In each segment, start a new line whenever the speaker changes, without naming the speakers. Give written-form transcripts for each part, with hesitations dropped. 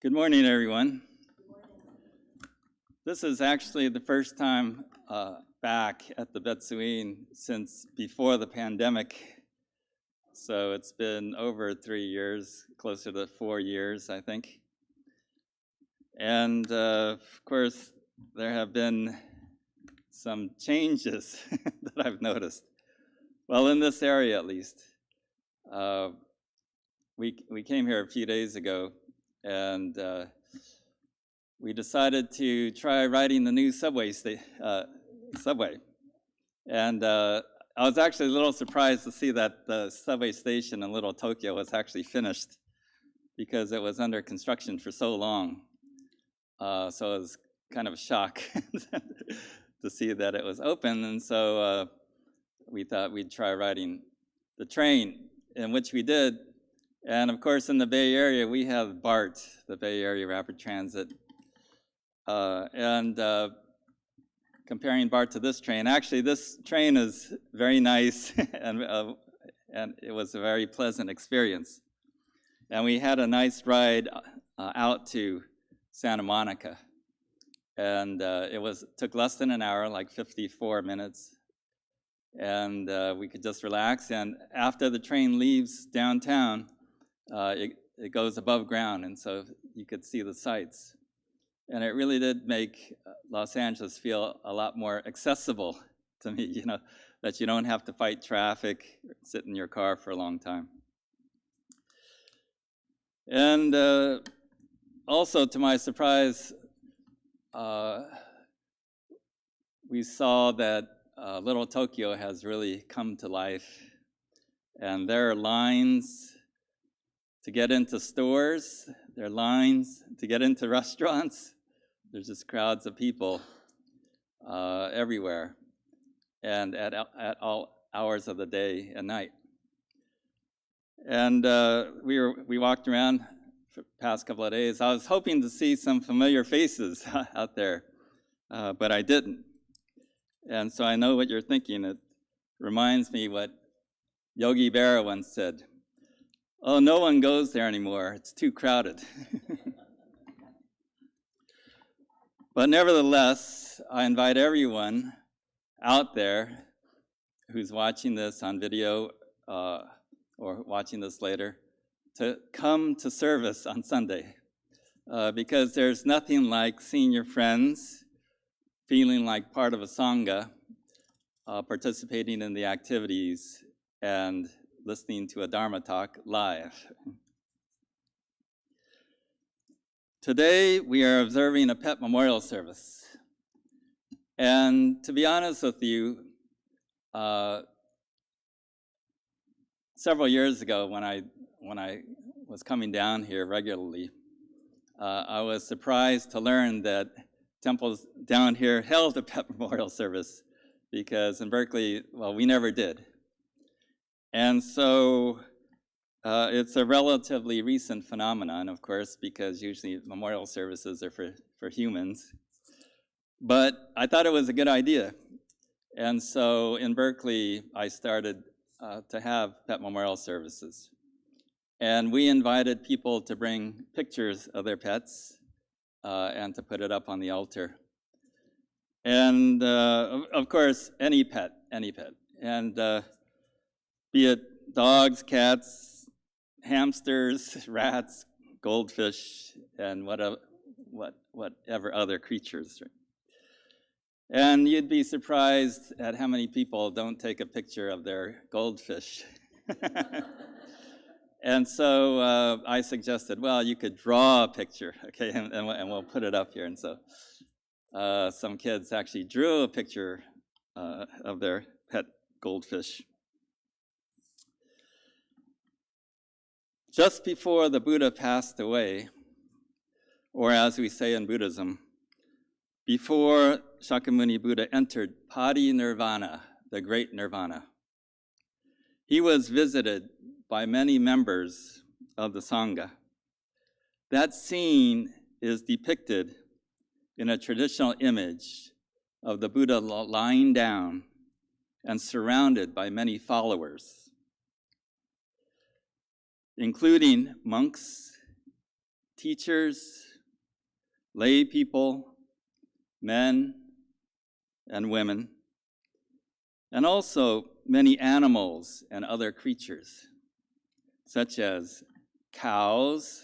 Good morning, everyone. This is actually the first time back at the Betsuin since before the pandemic. So it's been over 3 years, closer to 4 years, I think. And of course, there have been some changes that I've noticed. Well, in this area at least. We came here a few days ago, and we decided to try riding the new subway. And I was actually a little surprised to see that the subway station in Little Tokyo was actually finished because it was under construction for so long. So it was kind of a shock to see that it was open. And so we thought we'd try riding the train, in which we did. And of course, in the Bay Area, we have BART, the Bay Area Rapid Transit. Comparing BART to this train, actually, this train is very nice, and it was a very pleasant experience. And we had a nice ride out to Santa Monica. And it took less than an hour, like 54 minutes. And we could just relax. And after the train leaves downtown, it goes above ground, and so you could see the sights. And it really did make Los Angeles feel a lot more accessible to me, that you don't have to fight traffic, sit in your car for a long time. And also, to my surprise, we saw that Little Tokyo has really come to life. And there are lines to get into stores, there are lines to get into restaurants. There's just crowds of people everywhere, and at all hours of the day and night. And we walked around for the past couple of days. I was hoping to see some familiar faces out there, but I didn't. And so I know what you're thinking. It reminds me what Yogi Berra once said. Oh, no one goes there anymore. It's too crowded. But nevertheless, I invite everyone out there who's watching this on video or watching this later to come to service on Sunday, because there's nothing like seeing your friends, feeling like part of a Sangha, participating in the activities, and listening to a Dharma talk live. Today, we are observing a pet memorial service. And to be honest with you, several years ago when I was coming down here regularly, I was surprised to learn that temples down here held a pet memorial service, because in Berkeley, well, we never did. And so it's a relatively recent phenomenon, of course, because usually memorial services are for humans. But I thought it was a good idea. And so in Berkeley, I started to have pet memorial services. And we invited people to bring pictures of their pets and to put it up on the altar. And of course, any pet. And be it dogs, cats, hamsters, rats, goldfish, and whatever other creatures. And you'd be surprised at how many people don't take a picture of their goldfish. And so I suggested, well, you could draw a picture, okay, and we'll put it up here. And so some kids actually drew a picture of their pet goldfish. Just before the Buddha passed away, or as we say in Buddhism, before Shakyamuni Buddha entered Parinirvana, the great nirvana, he was visited by many members of the Sangha. That scene is depicted in a traditional image of the Buddha lying down and surrounded by many followers, including monks, teachers, lay people, men and women, and also many animals and other creatures, such as cows,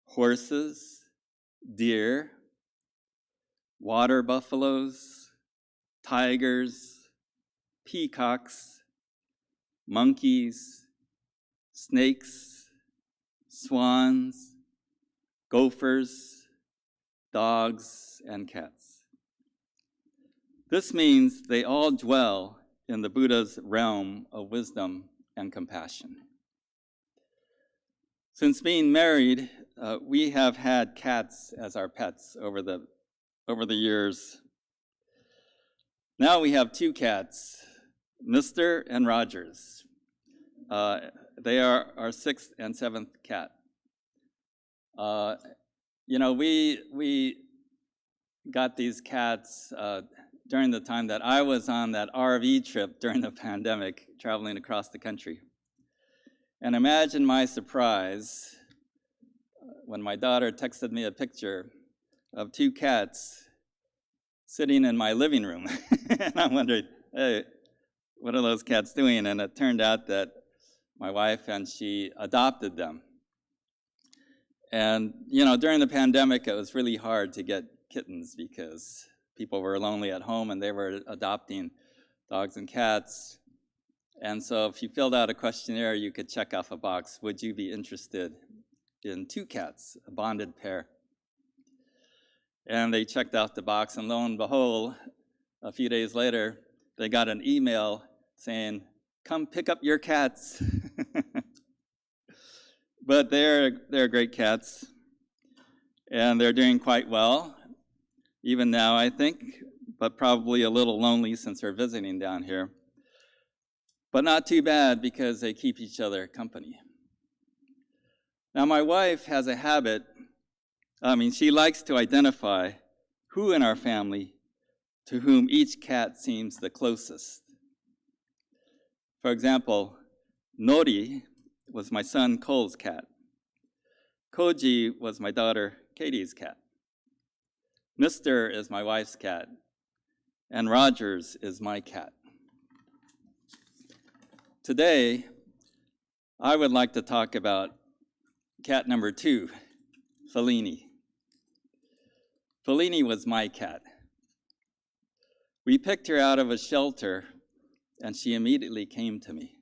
horses, deer, water buffaloes, tigers, peacocks, monkeys, snakes, swans, gophers, dogs, and cats. This means they all dwell in the Buddha's realm of wisdom and compassion. Since being married, we have had cats as our pets over the years. Now we have 2 cats, Mr. and Rogers. They are our 6th and 7th cat. We got these cats during the time that I was on that RV trip during the pandemic, traveling across the country. And imagine my surprise when my daughter texted me a picture of 2 cats sitting in my living room. And I'm wondering, hey, what are those cats doing? And it turned out that my wife and she adopted them. And, during the pandemic, it was really hard to get kittens because people were lonely at home and they were adopting dogs and cats. And so if you filled out a questionnaire, you could check off a box, would you be interested in 2 cats, a bonded pair? And they checked out the box, and lo and behold, a few days later, they got an email saying, come pick up your cats. But they're great cats, and they're doing quite well, even now, I think, but probably a little lonely since they're visiting down here. But not too bad because they keep each other company. Now, my wife has a habit, she likes to identify who in our family to whom each cat seems the closest. For example, Nori was my son Cole's cat. Koji was my daughter Katie's cat. Mr. is my wife's cat, and Rogers is my cat. Today, I would like to talk about cat number 2, Fellini. Fellini was my cat. We picked her out of a shelter, and she immediately came to me.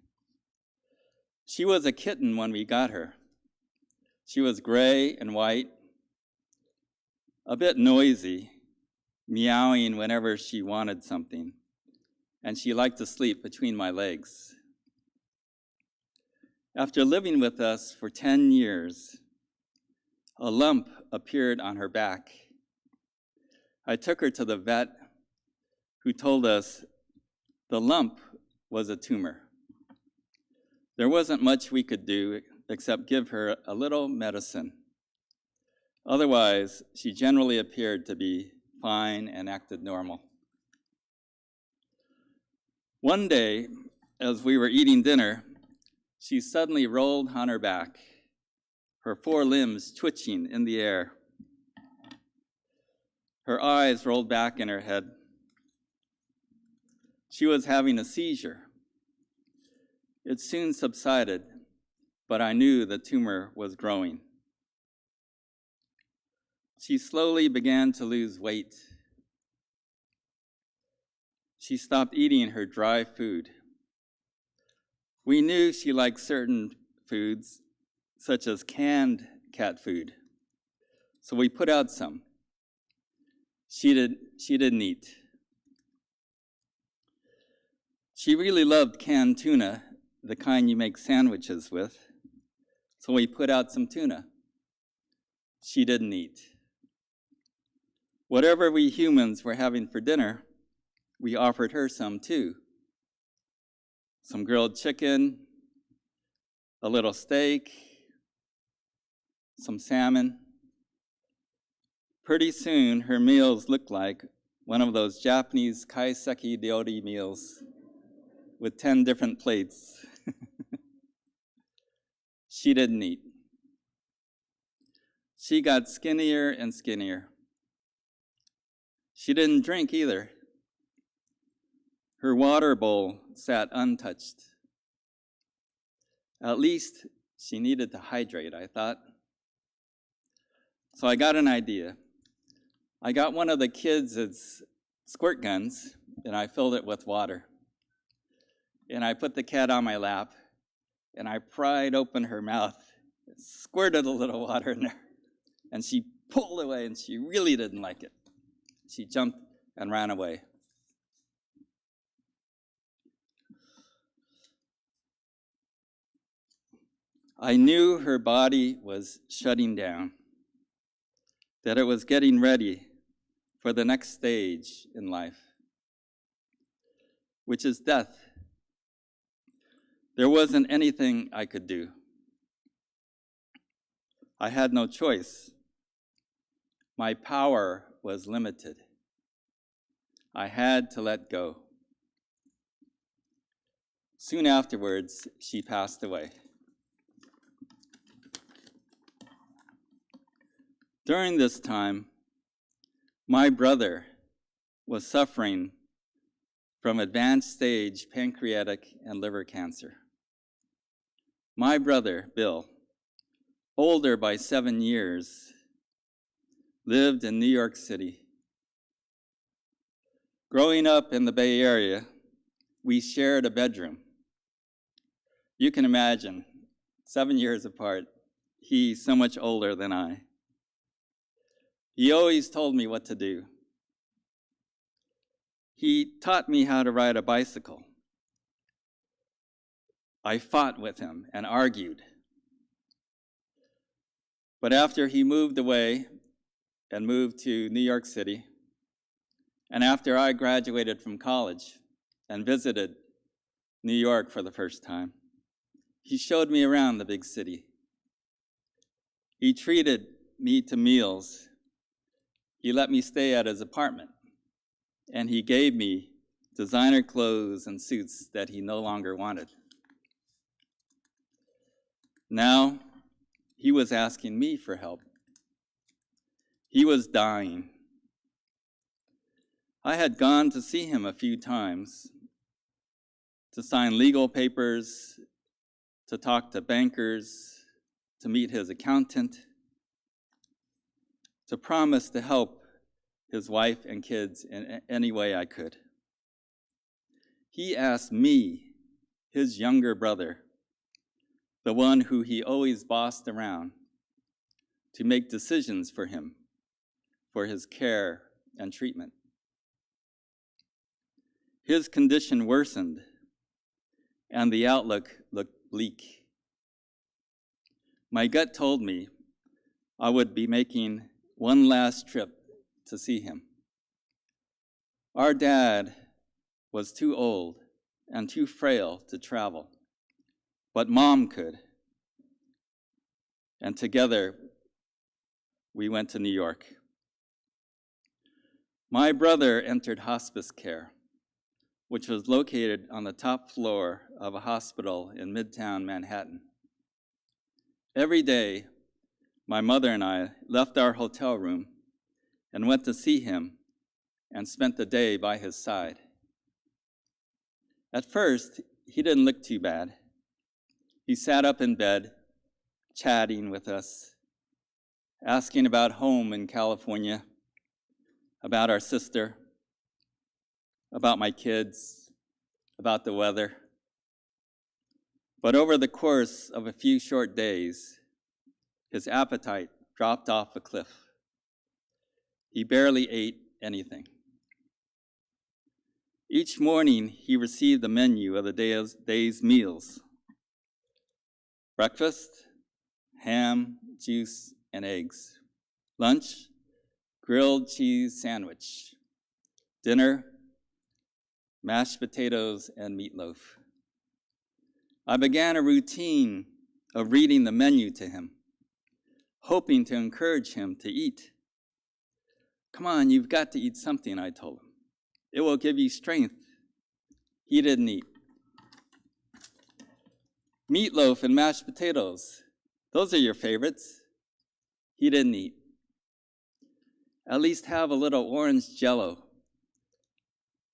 She was a kitten when we got her. She was gray and white, a bit noisy, meowing whenever she wanted something, and she liked to sleep between my legs. After living with us for 10 years, a lump appeared on her back. I took her to the vet, who told us the lump was a tumor. There wasn't much we could do except give her a little medicine. Otherwise, she generally appeared to be fine and acted normal. One day, as we were eating dinner, she suddenly rolled on her back, her 4 limbs twitching in the air. Her eyes rolled back in her head. She was having a seizure. It soon subsided, but I knew the tumor was growing. She slowly began to lose weight. She stopped eating her dry food. We knew she liked certain foods, such as canned cat food, so we put out some. She didn't eat. She really loved canned tuna, the kind you make sandwiches with, so we put out some tuna. She didn't eat. Whatever we humans were having for dinner, we offered her some too. Some grilled chicken, a little steak, some salmon. Pretty soon, her meals looked like one of those Japanese kaiseki ryori meals with 10 different plates. She didn't eat. She got skinnier and skinnier. She didn't drink either. Her water bowl sat untouched. At least she needed to hydrate, I thought. So I got an idea. I got one of the kids' squirt guns, and I filled it with water. And I put the cat on my lap, and I pried open her mouth, squirted a little water in there, and she pulled away, and she really didn't like it. She jumped and ran away. I knew her body was shutting down, that it was getting ready for the next stage in life, which is death. There wasn't anything I could do. I had no choice. My power was limited. I had to let go. Soon afterwards, she passed away. During this time, my brother was suffering from advanced stage pancreatic and liver cancer. My brother, Bill, older by 7 years, lived in New York City. Growing up in the Bay Area, we shared a bedroom. You can imagine, 7 years apart, he so much older than I. He always told me what to do. He taught me how to ride a bicycle. I fought with him and argued. But after he moved away and moved to New York City, and after I graduated from college and visited New York for the first time, he showed me around the big city. He treated me to meals. He let me stay at his apartment, and he gave me designer clothes and suits that he no longer wanted. Now, he was asking me for help. He was dying. I had gone to see him a few times to sign legal papers, to talk to bankers, to meet his accountant, to promise to help his wife and kids in any way I could. He asked me, his younger brother, the one who he always bossed around, to make decisions for him, for his care and treatment. His condition worsened, and the outlook looked bleak. My gut told me I would be making one last trip to see him. Our dad was too old and too frail to travel, but Mom could. And together, we went to New York. My brother entered hospice care, which was located on the top floor of a hospital in Midtown Manhattan. Every day, my mother and I left our hotel room and went to see him and spent the day by his side. At first, he didn't look too bad. He sat up in bed, chatting with us, asking about home in California, about our sister, about my kids, about the weather. But over the course of a few short days, his appetite dropped off a cliff. He barely ate anything. Each morning, he received the menu of the day's meals: breakfast, ham, juice, and eggs. Lunch, grilled cheese sandwich. Dinner, mashed potatoes and meatloaf. I began a routine of reading the menu to him, hoping to encourage him to eat. "Come on, you've got to eat something," I told him. "It will give you strength." He didn't eat. "Meatloaf and mashed potatoes, those are your favorites." He didn't eat. At least have a little orange jello.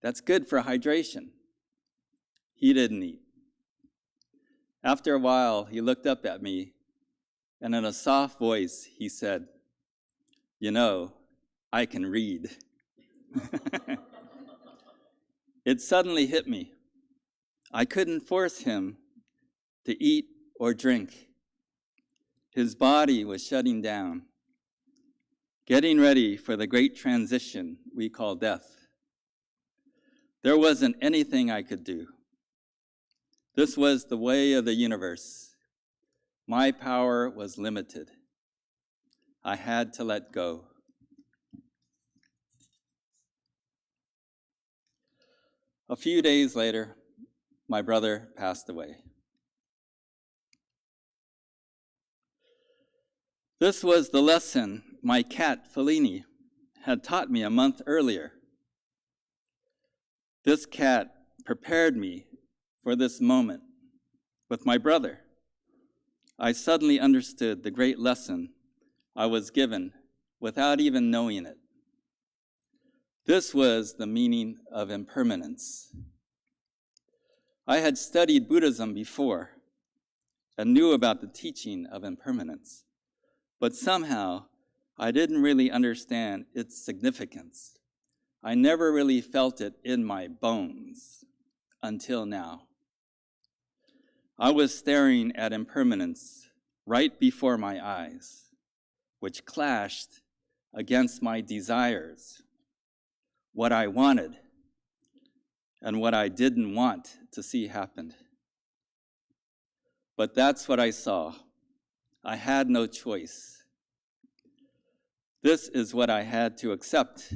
That's good for hydration. He didn't eat. After a while, he looked up at me, and in a soft voice, he said, "You know, I can read." It suddenly hit me. I couldn't force him to eat or drink. His body was shutting down, getting ready for the great transition we call death. There wasn't anything I could do. This was the way of the universe. My power was limited. I had to let go. A few days later, my brother passed away. This was the lesson my cat, Fellini, had taught me a month earlier. This cat prepared me for this moment. With my brother, I suddenly understood the great lesson I was given without even knowing it. This was the meaning of impermanence. I had studied Buddhism before and knew about the teaching of impermanence, but somehow I didn't really understand its significance. I never really felt it in my bones until now. I was staring at impermanence right before my eyes, which clashed against my desires, what I wanted, and what I didn't want to see happen. But that's what I saw. I had no choice. This is what I had to accept.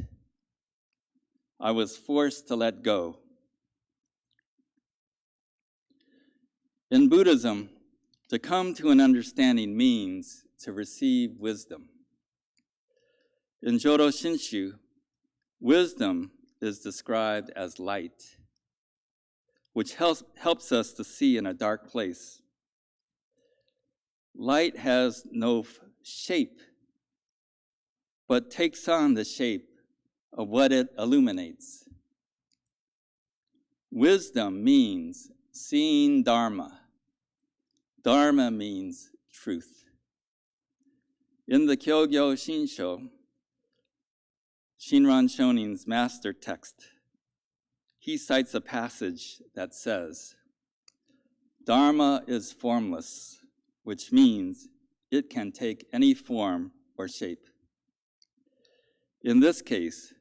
I was forced to let go. In Buddhism, to come to an understanding means to receive wisdom. In Jodo Shinshu, wisdom is described as light, which helps us to see in a dark place. Light has no shape, but takes on the shape of what it illuminates. Wisdom means seeing Dharma. Dharma means truth. In the Kyogyo Shinsho, Shinran Shonin's master text, he cites a passage that says, "Dharma is formless, which means it can take any form or shape." In this case,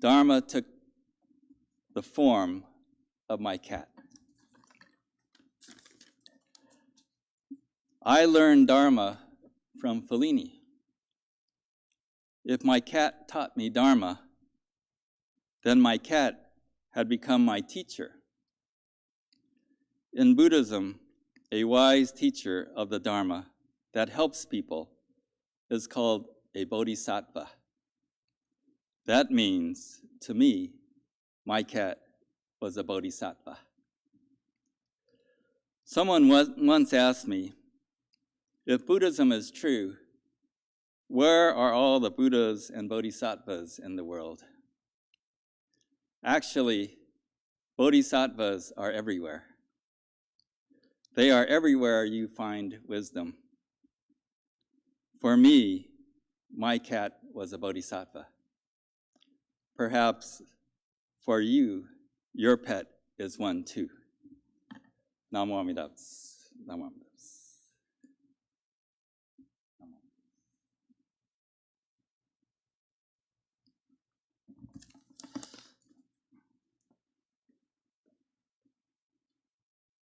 Dharma took the form of my cat. I learned Dharma from Fellini. If my cat taught me Dharma, then my cat had become my teacher. In Buddhism, a wise teacher of the Dharma that helps people is called a Bodhisattva. That means, to me, my cat was a Bodhisattva. Someone once asked me, if Buddhism is true, where are all the Buddhas and Bodhisattvas in the world? Actually, Bodhisattvas are everywhere. They are everywhere you find wisdom. For me, my cat was a Bodhisattva. Perhaps for you, your pet is one too. Namo Amida Butsu. Namo Amida Butsu.